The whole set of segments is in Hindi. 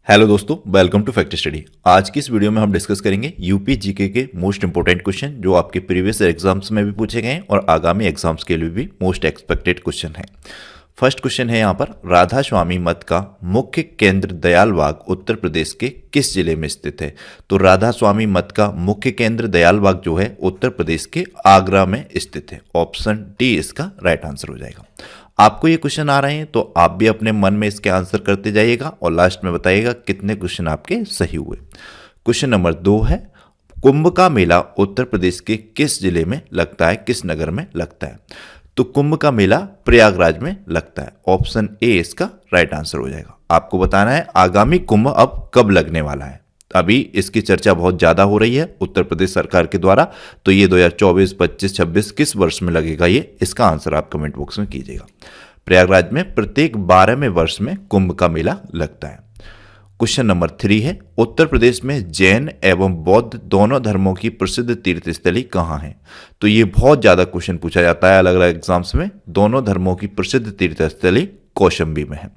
हेलो दोस्तों, वेलकम टू फैक्ट स्टडी। आज की इस वीडियो में हम डिस्कस करेंगे यूपी जीके के मोस्ट इंपोर्टेंट क्वेश्चन जो आपके प्रीवियस एग्जाम्स में भी पूछे गए हैं और आगामी एग्जाम्स के लिए भी मोस्ट एक्सपेक्टेड क्वेश्चन है। फर्स्ट क्वेश्चन है यहाँ पर, राधा स्वामी मठ का मुख्य केंद्र दयालबाग उत्तर प्रदेश के किस जिले में स्थित है? तो राधा स्वामी मठ का मुख्य केंद्र दयालबाग जो है उत्तर प्रदेश के आगरा में स्थित है। ऑप्शन डी इसका राइट आंसर हो जाएगा। आपको ये क्वेश्चन आ रहे हैं तो आप भी अपने मन में इसके आंसर करते जाइएगा और लास्ट में बताइएगा कितने क्वेश्चन आपके सही हुए। क्वेश्चन नंबर 2 है, कुंभ का मेला उत्तर प्रदेश के किस जिले में लगता है, किस नगर में लगता है? तो कुंभ का मेला प्रयागराज में लगता है। ऑप्शन ए इसका राइट आंसर हो जाएगा। आपको बताना है आगामी कुंभ अब कब लगने वाला है। अभी इसकी चर्चा बहुत ज़्यादा हो रही है उत्तर प्रदेश सरकार के द्वारा, तो ये 2024, 25, 26 किस वर्ष में लगेगा ये, इसका आंसर आप कमेंट बॉक्स में कीजिएगा। प्रयागराज में प्रत्येक 12वें वर्ष में कुंभ का मेला लगता है। क्वेश्चन नंबर 3 है, उत्तर प्रदेश में जैन एवं बौद्ध दोनों धर्मों की प्रसिद्ध तीर्थस्थली कहाँ है? तो ये बहुत ज़्यादा क्वेश्चन पूछा जाता है अलग अलग एग्जाम्स में। दोनों धर्मों की प्रसिद्ध तीर्थस्थली कौशाम्बी में है।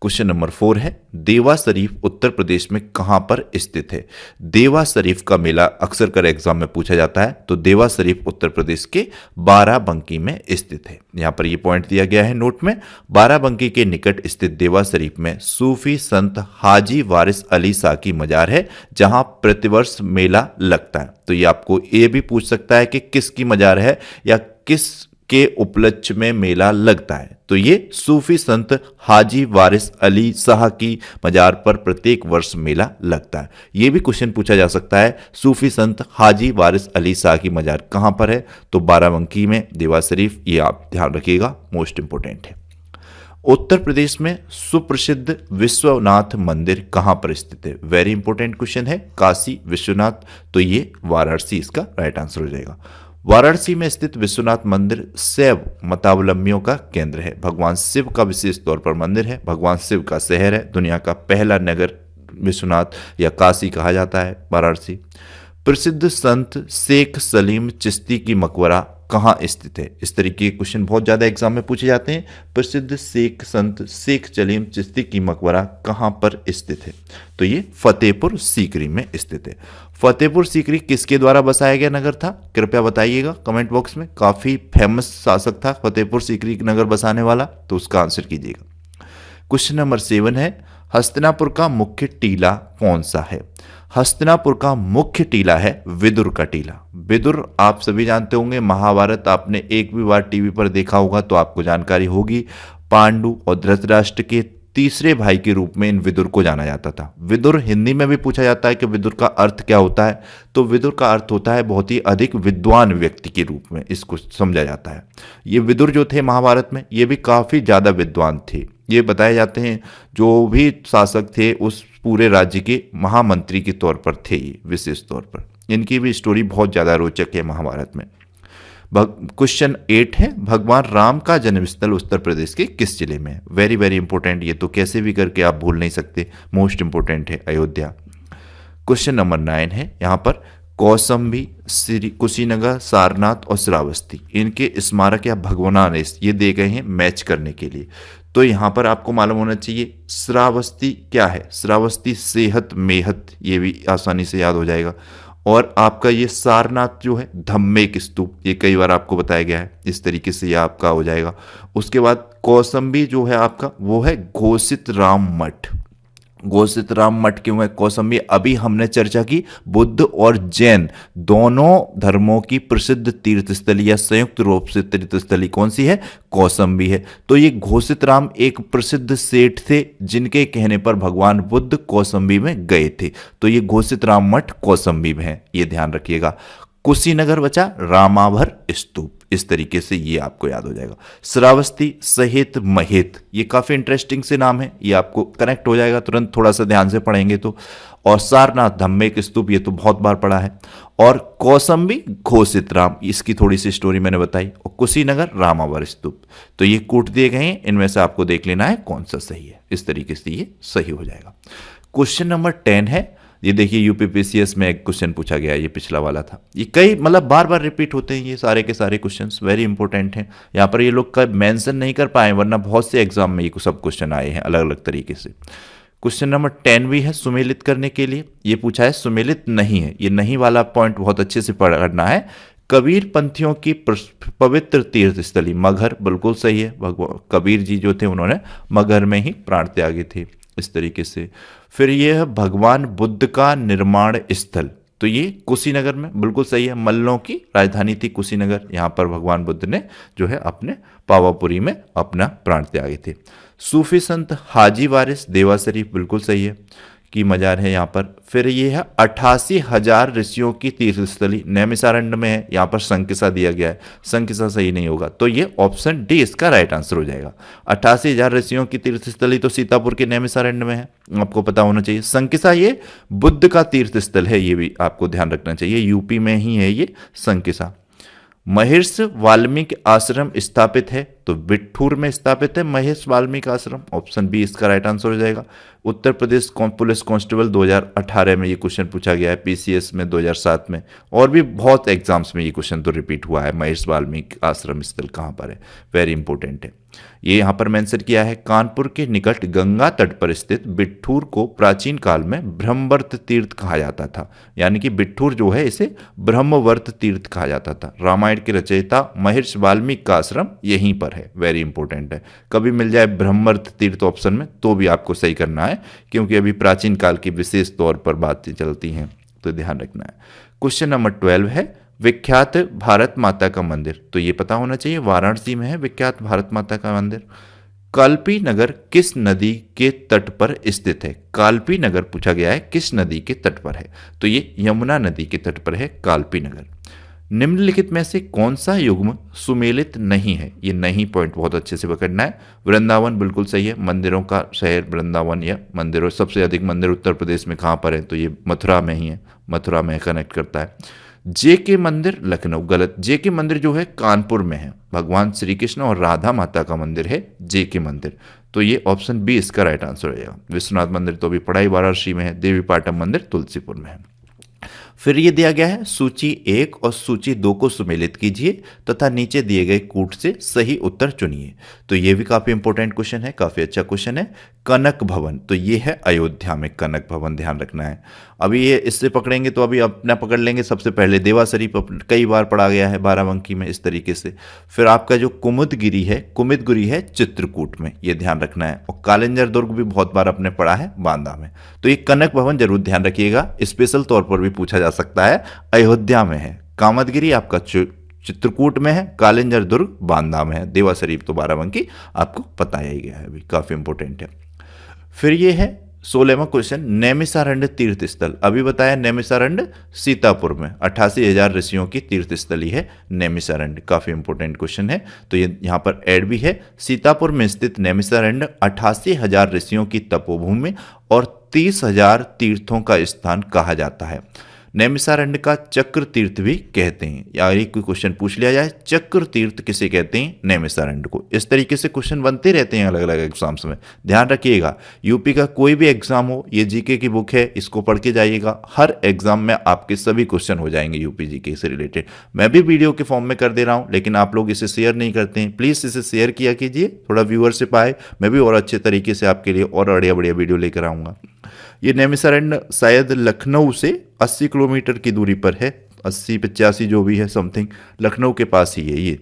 क्वेश्चन नंबर 4 है, देवा शरीफ उत्तर प्रदेश में कहां पर स्थित है? देवा शरीफ का मेला अक्सर कर एग्जाम में पूछा जाता है, तो देवा शरीफ उत्तर प्रदेश के बाराबंकी में स्थित है। यहां पर ये पॉइंट दिया गया है नोट में। बाराबंकी के निकट स्थित देवा शरीफ में सूफी संत हाजी वारिस अली शाह की मजार है, जहां प्रतिवर्ष मेला लगता है। तो ये आपको ये भी पूछ सकता है कि किसकी मजार है या किस के उपलक्ष्य में मेला लगता है। तो ये सूफी संत हाजी वारिस अली शाह की मजार पर प्रत्येक वर्ष मेला लगता है। ये भी क्वेश्चन पूछा जा सकता है, सूफी संत हाजी वारिस अली शाह की मजार कहां पर है? तो बाराबंकी में, देवा शरीफ। ये आप ध्यान रखिएगा, मोस्ट इंपोर्टेंट है। उत्तर प्रदेश में सुप्रसिद्ध विश्वनाथ मंदिर कहां पर स्थित है? वेरी इंपॉर्टेंट क्वेश्चन है। काशी विश्वनाथ, तो ये वाराणसी इसका राइट आंसर हो जाएगा। वाराणसी में स्थित विश्वनाथ मंदिर शैव मतावलंबियों का केंद्र है। भगवान शिव का विशेष तौर पर मंदिर है। भगवान शिव का शहर है। दुनिया का पहला नगर विश्वनाथ या काशी कहा जाता है वाराणसी। प्रसिद्ध संत शेख सलीम चिश्ती की मकबरा कहाँ स्थित है? इस तरीके के क्वेश्चन बहुत ज़्यादा एग्जाम में पूछे जाते हैं। प्रसिद्ध शेख संत शेख सलीम चिश्ती की मकबरा कहाँ पर स्थित है? तो ये फतेहपुर सीकरी में स्थित है। फतेहपुर सीकरी किसके द्वारा बसाया गया नगर था? कृपया बताइएगा कमेंट बॉक्स में। काफ़ी फेमस शासक था फतेहपुर सीकरी नगर बसाने वाला, तो उसका आंसर कीजिएगा। क्वेश्चन नंबर 7 है, हस्तिनापुर का मुख्य टीला कौन सा है? हस्तिनापुर का मुख्य टीला है विदुर का टीला। विदुर आप सभी जानते होंगे, महाभारत आपने एक भी बार टीवी पर देखा होगा तो आपको जानकारी होगी। पांडु और धृतराष्ट्र के तीसरे भाई के रूप में इन विदुर को जाना जाता था। विदुर हिंदी में भी पूछा जाता है कि विदुर का अर्थ क्या होता है? तो विदुर का अर्थ होता है बहुत ही अधिक विद्वान व्यक्ति के रूप में इसको समझा जाता है। ये विदुर जो थे महाभारत में, ये भी काफ़ी ज़्यादा विद्वान थे। ये बताए जाते हैं जो भी शासक थे उस पूरे राज्य के महामंत्री के तौर पर थे ये, विशेष तौर पर। इनकी भी स्टोरी बहुत ज़्यादा रोचक है महाभारत में। क्वेश्चन 8 है, भगवान राम का जन्मस्थल उत्तर प्रदेश के किस जिले में है? वेरी वेरी इंपॉर्टेंट, ये तो कैसे भी करके आप भूल नहीं सकते, मोस्ट इंपॉर्टेंट है, अयोध्या। क्वेश्चन नंबर 9 है, यहाँ पर कौशाम्बी, श्री कुशीनगर, सारनाथ और श्रावस्ती, इनके स्मारक या भगवान ये दे गए हैं मैच करने के लिए। तो यहाँ पर आपको मालूम होना चाहिए श्रावस्ती क्या है। श्रावस्ती सेहत मेहत, ये भी आसानी से याद हो जाएगा। और आपका ये सारनाथ जो है धम्मेक स्तूप, ये कई बार आपको बताया गया है, इस तरीके से ये आपका हो जाएगा। उसके बाद कौशाम्बी जो है आपका, वो है घोषित राम मठ। घोषित राम मठ क्यों है कौशाम्बी? अभी हमने चर्चा की बुद्ध और जैन दोनों धर्मों की प्रसिद्ध तीर्थस्थली या संयुक्त रूप से तीर्थस्थली कौन सी है? कौशाम्बी है। तो ये घोषित राम एक प्रसिद्ध सेठ थे जिनके कहने पर भगवान बुद्ध कौशाम्बी में गए थे। तो ये घोषित राम मठ कौशाम्बी में है, ये ध्यान रखिएगा। कुशीनगर बचा रामाभर स्तूप, इस तरीके से ये आपको याद हो जाएगा। श्रावस्ती सहित महेत, ये काफ़ी इंटरेस्टिंग से नाम है, ये आपको कनेक्ट हो जाएगा तुरंत थोड़ा सा ध्यान से पढ़ेंगे तो। और सारनाथ धम्मेक स्तूप, ये तो बहुत बार पढ़ा है। और कौशाम्बी घोषित राम, इसकी थोड़ी सी स्टोरी मैंने बताई। और कुशीनगर रामावर स्तूप, तो ये कूट दिए गए हैं, इनमें से आपको देख लेना है कौन सा सही है। इस तरीके से ये सही हो जाएगा। क्वेश्चन नंबर 10 है, ये देखिए यूपीपीसीएस में एक क्वेश्चन पूछा गया, ये पिछला वाला था। ये कई मतलब बार बार रिपीट होते हैं ये सारे के सारे क्वेश्चंस, वेरी इंपॉर्टेंट हैं। यहाँ पर ये लोग का मेंशन नहीं कर पाए, वरना बहुत से एग्जाम में ये सब क्वेश्चन आए हैं अलग अलग तरीके से। क्वेश्चन नंबर 10 भी है सुमेलित करने के लिए, ये पूछा है सुमेलित नहीं है, ये नहीं वाला पॉइंट बहुत अच्छे से पढ़ना है। कबीर पंथियों की पवित्र तीर्थ स्थली मगहर, बिल्कुल सही है। भगवान कबीर जी जो थे उन्होंने मगहर में ही प्राण त्यागे थे, इस तरीके से। फिर ये है भगवान बुद्ध का निर्माण स्थल, तो ये कुशीनगर में, बिल्कुल सही है। मल्लों की राजधानी थी कुशीनगर, यहाँ पर भगवान बुद्ध ने जो है अपने पावापुरी में अपना प्राण त्यागे थे। सूफी संत हाजी वारिस देवा शरीफ, बिल्कुल सही है, की मजार है यहाँ पर। फिर ये है 88,000 ऋषियों की तीर्थस्थली नैमिषारण्य में है, यहाँ पर संकिसा दिया गया है, संकिसा सही नहीं होगा, तो ये ऑप्शन डी इसका राइट आंसर हो जाएगा। 88,000 ऋषियों की तीर्थस्थली तो सीतापुर के नैमिषारण्य में है, आपको पता होना चाहिए। संकिसा ये बुद्ध का तीर्थस्थल है, ये भी आपको ध्यान रखना चाहिए, यूपी में ही है ये संकिसा। महर्षि वाल्मीकि आश्रम स्थापित है, तो बिठूर में स्थापित है महर्षि वाल्मीकि आश्रम, ऑप्शन बी इसका राइट आंसर हो जाएगा। उत्तर प्रदेश पुलिस कांस्टेबल 2018 में ये क्वेश्चन पूछा गया है, पीसीएस में 2007 में, और भी बहुत एग्जाम्स में ये क्वेश्चन तो रिपीट हुआ है। महर्षि वाल्मीकि आश्रम स्थल कहाँ पर है, वेरी इंपॉर्टेंट है। ये यहाँ पर मेंशन किया है, कानपुर के निकट गंगा तट पर स्थित बिठूर को प्राचीन काल में ब्रह्मवर्त तीर्थ कहा जाता था, यानी कि बिठूर जो है इसे ब्रह्मवर्त तीर्थ कहा जाता था। रामायण के रचयिता महर्षि वाल्मीकि का आश्रम यहीं पर है, वेरी इंपॉर्टेंट है। कभी मिल जाए ब्रह्मवर्त तीर्थ ऑप्शन में तो भी आपको सही करना है, क्योंकि अभी प्राचीन काल की विशेष तौर पर बातें चलती हैं, तो ध्यान रखना है। क्वेश्चन नंबर 12 है विख्यात भारत माता का मंदिर, तो ये पता होना चाहिए, वाराणसी में है विख्यात भारत माता का मंदिर। कालपी नगर किस नदी के तट पर स्थित है? कालपी नगर पूछा गया है किस नदी के तट पर है, तो ये यमुना नदी के तट पर है कालपी नगर। निम्नलिखित में से कौन सा युग्म सुमेलित नहीं है? ये नहीं पॉइंट बहुत अच्छे से पकड़ना है। वृंदावन बिल्कुल सही है, मंदिरों का शहर वृंदावन, या मंदिरों सबसे अधिक मंदिर उत्तर प्रदेश में कहाँ पर है, तो ये मथुरा में ही है, मथुरा में कनेक्ट करता है। जे के मंदिर लखनऊ, गलत, जे के मंदिर जो है कानपुर में है, भगवान श्री कृष्ण और राधा माता का मंदिर है जे के मंदिर, तो ये ऑप्शन बी इसका राइट आंसर हो जाएगा। विश्वनाथ मंदिर तो अभी पढ़ाई वाराणसी में है, देवी पाटन मंदिर तुलसीपुर में है। फिर ये दिया गया है सूची 1 और सूची 2 को सुमेलित कीजिए तथा नीचे दिए गए कूट से सही उत्तर चुनिए, तो ये भी काफी इंपॉर्टेंट क्वेश्चन है, काफी अच्छा क्वेश्चन है। कनक भवन, तो ये है अयोध्या में कनक भवन, ध्यान रखना है। अभी ये इससे पकड़ेंगे तो अभी अपना पकड़ लेंगे, सबसे पहले देवा शरीफ कई बार पढ़ा गया है बाराबंकी में इस तरीके से। फिर आपका जो कुमुदगिरी है, कुमुदगिरी है चित्रकूट में, ये ध्यान रखना है। और कालिंजर दुर्ग भी बहुत बार आपने पढ़ा है बांदा में, तो ये कनक भवन जरूर ध्यान रखिएगा, स्पेशल तौर पर भी पूछा जा सकता है। अयोध्या में है, कामदगिरी आपका चित्रकूट में है, कालिंजर दुर्ग बांदा में है, देवा शरीफ तो बाराबंकी आपको पता ही गया है, अभी काफी इंपॉर्टेंट है। फिर ये है 16वां क्वेश्चन, नैमिषारण्य तीर्थ स्थल, अभी बताया नैमिषारण्य सीतापुर में 88,000 ऋषियों की तीर्थस्थली है नैमिषारण्य, काफी इंपॉर्टेंट क्वेश्चन है, तो ये यहाँ पर ऐड भी है। सीतापुर में स्थित नैमिषारण्य 88,000 ऋषियों की तपोभूमि और 30,000 तीर्थों का स्थान कहा जाता है। नैमिषारण्य का चक्र तीर्थ भी कहते हैं, या एक कोई क्वेश्चन पूछ लिया जाए चक्र तीर्थ किसे कहते हैं, नैमिषारण्य को। इस तरीके से क्वेश्चन बनते रहते हैं अलग अलग एग्जाम्स में, ध्यान रखिएगा। यूपी का कोई भी एग्जाम हो, ये जीके की बुक है, इसको पढ़ के जाइएगा, हर एग्जाम में आपके सभी क्वेश्चन हो जाएंगे यूपी जीके से रिलेटेड। मैं भी वीडियो के फॉर्म में कर दे रहा हूँ, लेकिन आप लोग इसे शेयर नहीं करते हैं, प्लीज़ इसे शेयर किया कीजिए, थोड़ा व्यूअरशिप आए, मैं भी और अच्छे तरीके से आपके लिए और बढ़िया बढ़िया वीडियो लेकर आऊँगा। ये नैमिषारण्य शायद लखनऊ से 80 किलोमीटर की दूरी पर है, 80-85 जो भी है समथिंग, लखनऊ के पास ही है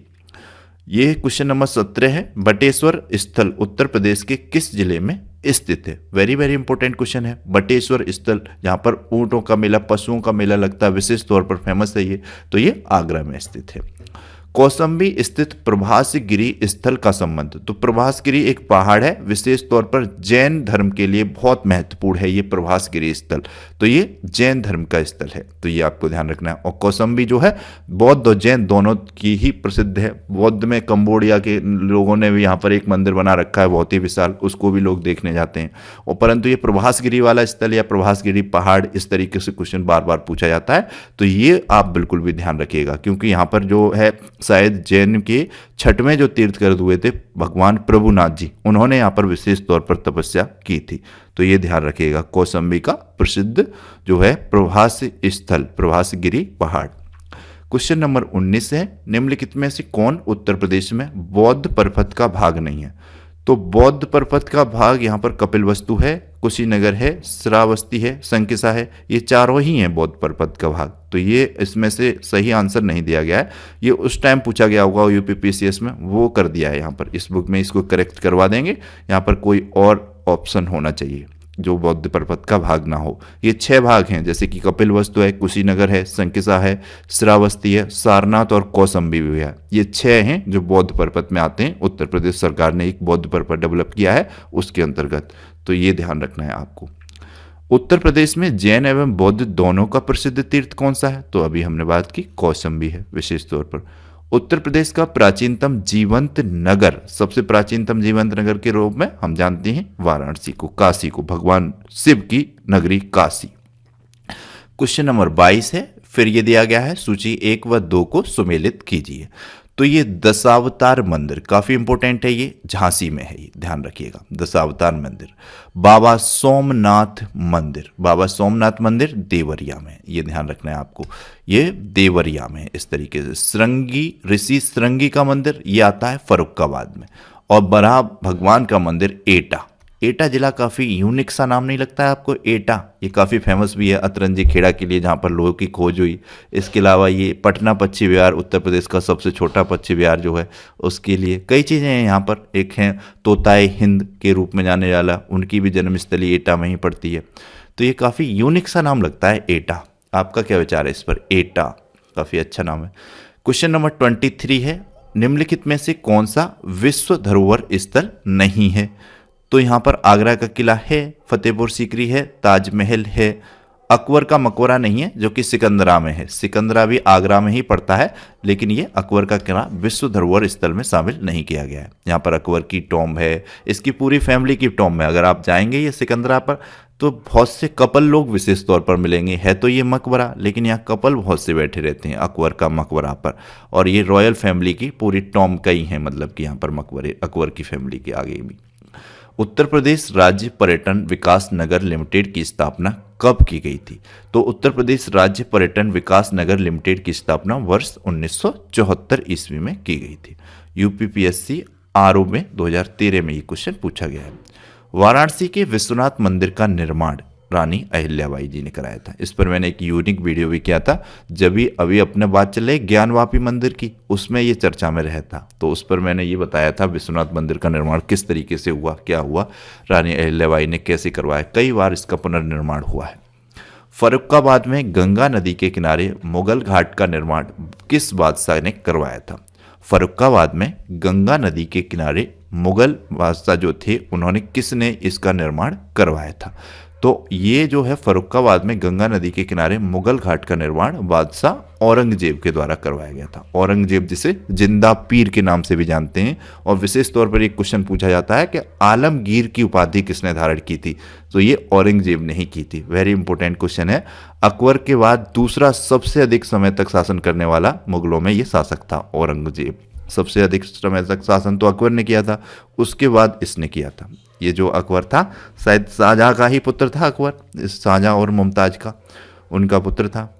ये क्वेश्चन नंबर 17 है, बटेश्वर स्थल उत्तर प्रदेश के किस जिले में स्थित है? वेरी वेरी इंपॉर्टेंट क्वेश्चन है। बटेश्वर स्थल जहाँ पर ऊँटों का मेला, पशुओं का मेला लगता है, विशेष तौर पर फेमस है ये, तो ये आगरा में स्थित है। कौसंबी स्थित प्रभासगिरी स्थल का संबंध, तो प्रभासगिरी एक पहाड़ है, विशेष तौर पर जैन धर्म के लिए बहुत महत्वपूर्ण है ये प्रभासगिरी स्थल, तो ये जैन धर्म का स्थल है, तो ये आपको ध्यान रखना है। और कौसंबी जो है बौद्ध और जैन दोनों की ही प्रसिद्ध है। बौद्ध में कंबोडिया के लोगों ने भी यहाँ पर एक मंदिर बना रखा है बहुत ही विशाल, उसको भी लोग देखने जाते हैं। और परंतु ये प्रभासगिरी वाला स्थल या प्रभासगिरी पहाड़, इस तरीके से क्वेश्चन बार बार पूछा जाता है, तो ये आप बिल्कुल भी ध्यान रखिएगा, क्योंकि यहाँ पर जो है शायद जैन के 6वें जो तीर्थकर हुए थे भगवान प्रभुनाथ जी, उन्होंने यहाँ पर विशेष तौर पर तपस्या की थी, तो ये ध्यान रखिएगा। कौसंबी का प्रसिद्ध जो है प्रभास स्थल, प्रभासगिरी पहाड़। क्वेश्चन नंबर 19 है, निम्नलिखित में से कौन उत्तर प्रदेश में बौद्ध पर्वत का भाग नहीं है? तो बौद्ध परपथ का भाग यहाँ पर कपिलवस्तु है, कुशीनगर है, श्रावस्ती है, संकिसा है, ये चारों ही हैं बौद्ध परपथ का भाग। तो ये इसमें से सही आंसर नहीं दिया गया है, ये उस टाइम पूछा गया होगा यूपीपीसीएस में, वो कर दिया है यहाँ पर। इस बुक में इसको करेक्ट करवा देंगे, यहाँ पर कोई और ऑप्शन होना चाहिए जो बौद्ध परपथ का भाग ना हो। ये 6 भाग हैं, जैसे कि कपिलवस्तु है, कुशीनगर है, संकिसा है, श्रावस्ती है, सारनाथ और कौशाम्बी भी है। ये 6 हैं जो बौद्ध परपथ में आते हैं। उत्तर प्रदेश सरकार ने एक बौद्ध परपथ डेवलप किया है उसके अंतर्गत, तो ये ध्यान रखना है आपको। उत्तर प्रदेश में जैन एवं बौद्ध दोनों का प्रसिद्ध तीर्थ कौन सा है? तो अभी हमने बात की कौशाम्बी है विशेष तौर पर। उत्तर प्रदेश का प्राचीनतम जीवंत नगर, सबसे प्राचीनतम जीवंत नगर के रूप में हम जानते हैं वाराणसी को, काशी को, भगवान शिव की नगरी काशी। क्वेश्चन नंबर 22 है, फिर ये दिया गया है सूची 1 व 2 को सुमेलित कीजिए। तो ये दशावतार मंदिर काफी इंपॉर्टेंट है, ये झांसी में है, ये ध्यान रखिएगा। दशावतार मंदिर, बाबा सोमनाथ मंदिर, बाबा सोमनाथ मंदिर देवरिया में, ये ध्यान रखना है आपको, ये देवरिया में। इस तरीके से श्रृंगी, ऋषि श्रृंगी का मंदिर ये आता है फर्रुखाबाद में। और बराह भगवान का मंदिर एटा, एटा जिला काफ़ी यूनिक सा नाम नहीं लगता है आपको? एटा ये काफ़ी फेमस भी है अतरंजी खेड़ा के लिए, जहाँ पर लोगों की खोज हुई। इसके अलावा ये पटना पक्षी विहार, उत्तर प्रदेश का सबसे छोटा पक्षी विहार जो है, उसके लिए कई चीज़ें हैं यहाँ पर। एक हैं तोताए हिंद के रूप में जाने वाला, उनकी भी जन्मस्थली एटा में ही पड़ती है। तो ये काफ़ी यूनिक सा नाम लगता है एटा। आपका क्या विचार है इस पर? एटा काफ़ी अच्छा नाम है। क्वेश्चन नंबर 23 है, निम्नलिखित में से कौन सा विश्व धरोहर स्थल नहीं है? तो यहाँ पर आगरा का किला है, फतेहपुर सीकरी है, ताजमहल है, अकबर का मकबरा नहीं है जो कि सिकंदरा में है। सिकंदरा भी आगरा में ही पड़ता है, लेकिन ये अकबर का किला विश्व धरोहर स्थल में शामिल नहीं किया गया है। यहाँ पर अकबर की टॉम्ब है, इसकी पूरी फैमिली की टॉम्ब है। अगर आप जाएंगे ये सिकंदरा पर तो बहुत से कपल लोग विशेष तौर पर मिलेंगे। है तो ये मकबरा, लेकिन यहाँ कपल बहुत से बैठे रहते हैं अकबर का मकबरा पर। और ये रॉयल फैमिली की पूरी टॉम्ब का ही है, मतलब कि यहाँ पर मकबरे अकबर की फैमिली के आगे भी। उत्तर प्रदेश राज्य पर्यटन विकास नगर लिमिटेड की स्थापना कब की गई थी? तो उत्तर प्रदेश राज्य पर्यटन विकास नगर लिमिटेड की स्थापना वर्ष 1974 ईस्वी में की गई थी। यूपीपीएससी आरओ में 2013 में ये क्वेश्चन पूछा गया है। वाराणसी के विश्वनाथ मंदिर का निर्माण रानी अहिल्याबाई जी ने कराया था। इस पर मैंने एक यूनिक वीडियो भी किया था, जब भी अभी अपने बात चले ज्ञानवापी मंदिर की, उसमें ये चर्चा में रहा था। तो उस पर मैंने ये बताया था विश्वनाथ मंदिर का निर्माण किस तरीके से हुआ, क्या हुआ, रानी अहिल्याबाई ने कैसे करवाया। कई बार इसका पुनर्निर्माण हुआ है। फर्रुखाबाद में गंगा नदी के किनारे मुगल घाट का निर्माण किस बादशाह ने करवाया था? फर्रुखाबाद में गंगा नदी के किनारे मुगल बादशाह जो थे, उन्होंने किसने इसका निर्माण करवाया था? तो ये जो है फर्रुखाबाद में गंगा नदी के किनारे मुगल घाट का निर्माण बादशाह औरंगजेब के द्वारा करवाया गया था। औरंगजेब जिसे जिंदा पीर के नाम से भी जानते हैं। और विशेष तौर पर एक क्वेश्चन पूछा जाता है कि आलमगीर की उपाधि किसने धारण की थी? तो ये औरंगजेब ने ही की थी। वेरी इंपॉर्टेंट क्वेश्चन है। अकबर के बाद दूसरा सबसे अधिक समय तक शासन करने वाला मुगलों में ये शासक था औरंगजेब। सबसे अधिक समय तक शासन तो अकबर ने किया था, उसके बाद इसने किया था। ये जो अकबर था शायद शाहजहां का ही पुत्र था अकबर, इस शाहजहां और मुमताज का उनका पुत्र था।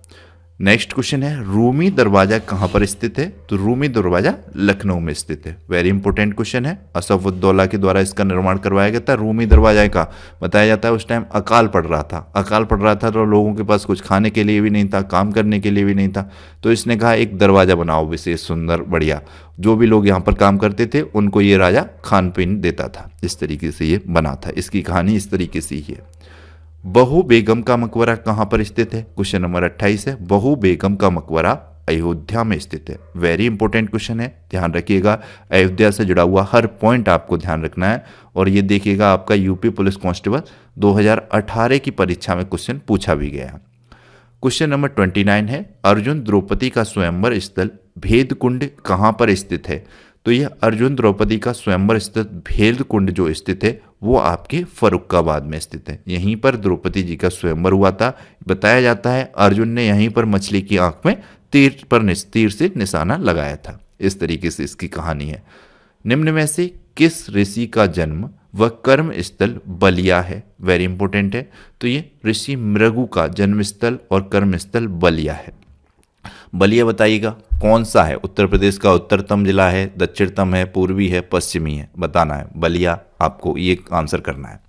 नेक्स्ट क्वेश्चन है, रूमी दरवाजा कहाँ पर स्थित है? तो रूमी दरवाजा लखनऊ में स्थित है। वेरी इंपॉर्टेंट क्वेश्चन है। असफउद्दौला के द्वारा इसका निर्माण करवाया गया था। रूमी दरवाजा का बताया जाता है उस टाइम अकाल पड़ रहा था। अकाल पड़ रहा था तो लोगों के पास कुछ खाने के लिए भी नहीं था, काम करने के लिए भी नहीं था, तो इसने कहा एक दरवाजा बनाओ विशेष सुंदर बढ़िया, जो भी लोग यहाँ पर काम करते थे उनको ये राजा खान पीन देता था। इस तरीके से ये बना था। इसकी कहानी इस तरीके से ही है। बहू बेगम का मकबरा कहाँ पर स्थित है? क्वेश्चन नंबर 28 है। बहू बेगम का मकबरा अयोध्या में स्थित है। वेरी इंपॉर्टेंट क्वेश्चन है, ध्यान रखिएगा। अयोध्या से जुड़ा हुआ हर पॉइंट आपको ध्यान रखना है। और ये देखिएगा आपका यूपी पुलिस कांस्टेबल 2018 की परीक्षा में क्वेश्चन पूछा भी गया। क्वेश्चन नंबर 29 है। अर्जुन द्रौपदी का स्वयंवर स्थल भेद कुंड कहाँ पर स्थित है? तो यह अर्जुन द्रौपदी का स्वयंवर स्थित भेद कुंड जो स्थित है वो आपके फर्रुखाबाद में स्थित है। यहीं पर द्रौपदी जी का स्वयंवर हुआ था। बताया जाता है अर्जुन ने यहीं पर मछली की आंख में तीर से निशाना लगाया था। इस तरीके से इसकी कहानी है। निम्न में से किस ऋषि का जन्म व कर्म स्थल बलिया है? वेरी इंपॉर्टेंट है। तो ये ऋषि मृगु का जन्म स्थल और कर्म स्थल बलिया है। बलिया बताइएगा कौन सा है? उत्तर प्रदेश का उत्तरतम जिला है, दक्षिणतम है, पूर्वी है, पश्चिमी है, बताना है। बलिया, आपको ये आंसर करना है।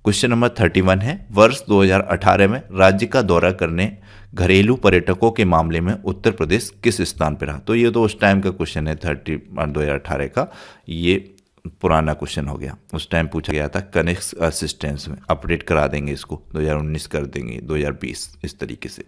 क्वेश्चन नंबर 31 है, वर्ष 2018 में राज्य का दौरा करने घरेलू पर्यटकों के मामले में उत्तर प्रदेश किस स्थान पर रहा? तो ये तो उस टाइम का क्वेश्चन है 2018 का, ये पुराना क्वेश्चन हो गया। उस टाइम पूछा गया था कनिष्क असिस्टेंस में, अपडेट करा देंगे इसको, 2019 कर देंगे, 2020 इस तरीके से।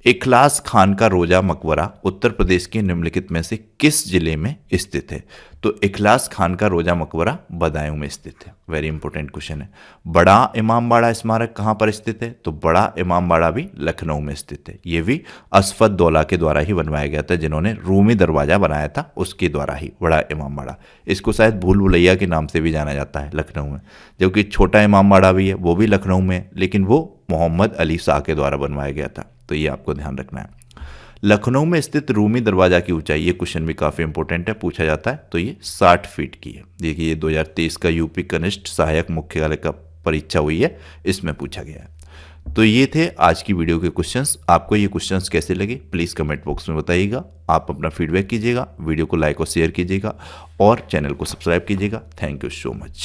इखलास खान का रोजा मकबरा उत्तर प्रदेश के निम्नलिखित में से किस जिले में स्थित है? तो इखलास खान का रोजा मकबरा बदायूं में स्थित है। वेरी इंपॉर्टेंट क्वेश्चन है। बड़ा इमामबाड़ा स्मारक कहाँ पर स्थित है? तो बड़ा इमामबाड़ा भी लखनऊ में स्थित है। ये भी असफद दौला के द्वारा ही बनवाया गया था, जिन्होंने रूमी दरवाजा बनाया था उसके द्वारा ही बड़ा इमामबाड़ा। इसको शायद भूल भुलैया के नाम से भी जाना जाता है लखनऊ में, जबकि छोटा इमामबाड़ा भी है, वो भी लखनऊ में है, लेकिन वो मोहम्मद अली शाह के द्वारा बनवाया गया था। तो ये आपको ध्यान रखना है। लखनऊ में स्थित रूमी दरवाजा की ऊंचाई, ये क्वेश्चन भी काफ़ी इंपॉर्टेंट है, पूछा जाता है, तो ये 60 फीट की है। देखिए ये 2023 का यूपी कनिष्ठ सहायक मुख्यालय का परीक्षा हुई है, इसमें पूछा गया है। तो ये थे आज की वीडियो के क्वेश्चंस। आपको ये क्वेश्चंस कैसे लगे प्लीज़ कमेंट बॉक्स में बताइएगा। आप अपना फीडबैक कीजिएगा, वीडियो को लाइक और शेयर कीजिएगा और चैनल को सब्सक्राइब कीजिएगा। Thank you so much.